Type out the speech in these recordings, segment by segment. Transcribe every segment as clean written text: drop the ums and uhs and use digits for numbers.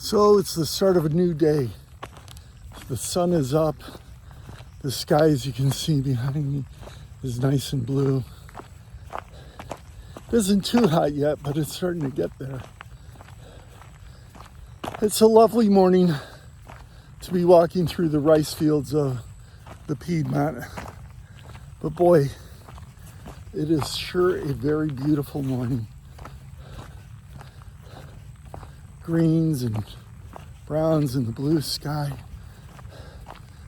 So it's the start of a new day. The sun is up. The sky, as you can see behind me, is nice and blue. It isn't too hot yet, but it's starting to get there. It's a lovely morning to be walking through the rice fields of the Piedmont. But boy, it is sure a very beautiful morning. Greens and browns in the blue sky.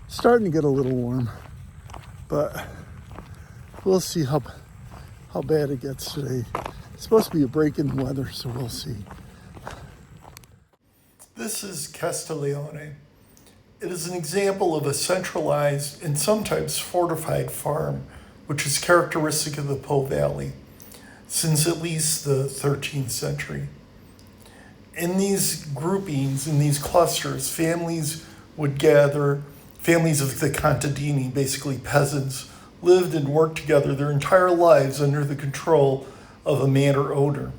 Starting to get a little warm, but we'll see how bad it gets today. It's supposed to be a break in the weather, so we'll see. This is Castiglione. It is an example of a centralized and sometimes fortified farm, which is characteristic of the Po Valley since at least the 13th century. In these groupings, in these clusters, families would gather. Families of the contadini, basically peasants, lived and worked together their entire lives under the control of a manor owner.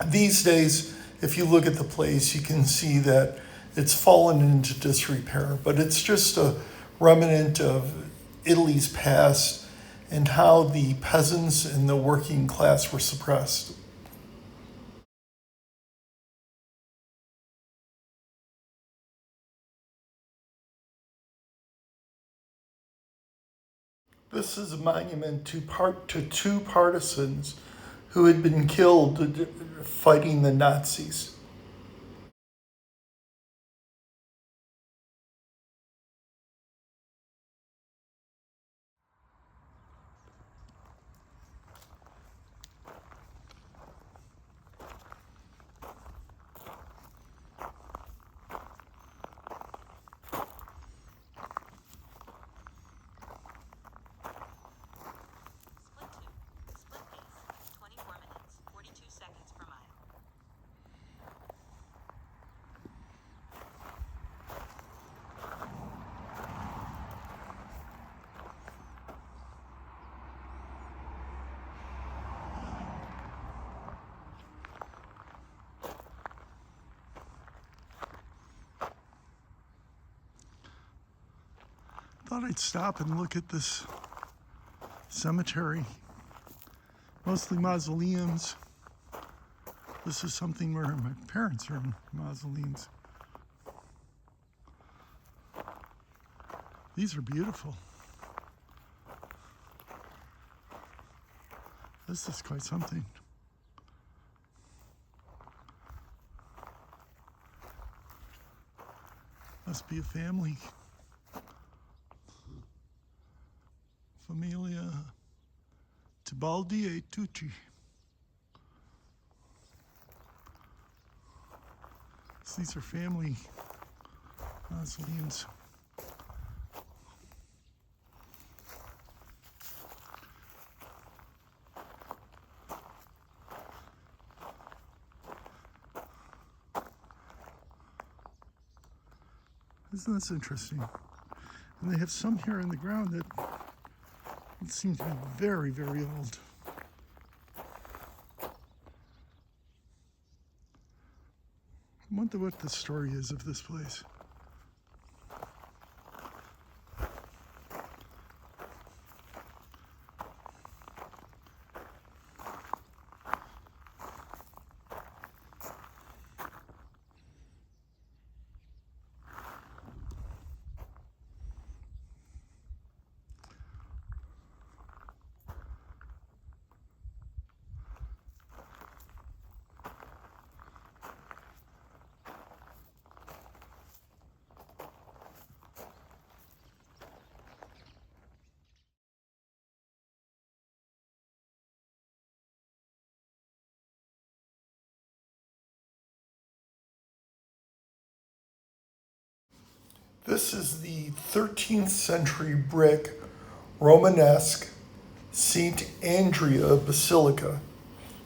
These days, if you look at the place, you can see that it's fallen into disrepair, but it's just a remnant of Italy's past and how the peasants and the working class were suppressed. This is a monument to two partisans who had been killed fighting the Nazis. Thought I'd stop and look at this cemetery. Mostly mausoleums. This is something where my parents are in mausoleums. These are beautiful. This is quite something. Must be a family. Familia Tibaldi e Tucci. So these are family mausoleums. Isn't this interesting? And they have some here in the ground that it seems to be very, very old. I wonder what the story is of this place. This is the 13th century brick Romanesque St. Andrea Basilica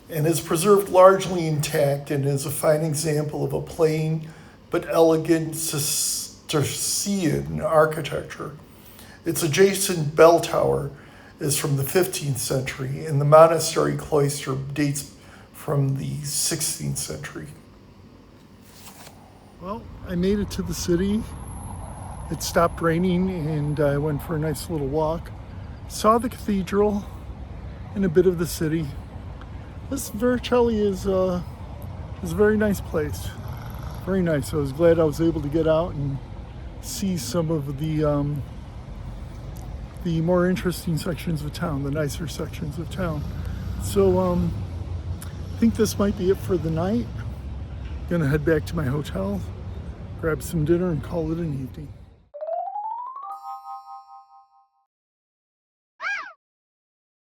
and is preserved largely intact and is a fine example of a plain but elegant Cistercian architecture. Its adjacent bell tower is from the 15th century and the monastery cloister dates from the 16th century. Well, I made it to the city. It stopped raining and I went for a nice little walk. Saw the cathedral and a bit of the city. This Vercelli is a very nice place. Very nice. I was glad I was able to get out and see some of the more interesting sections of town, the nicer sections of town. So I think this might be it for the night. Gonna head back to my hotel, grab some dinner and call it an evening.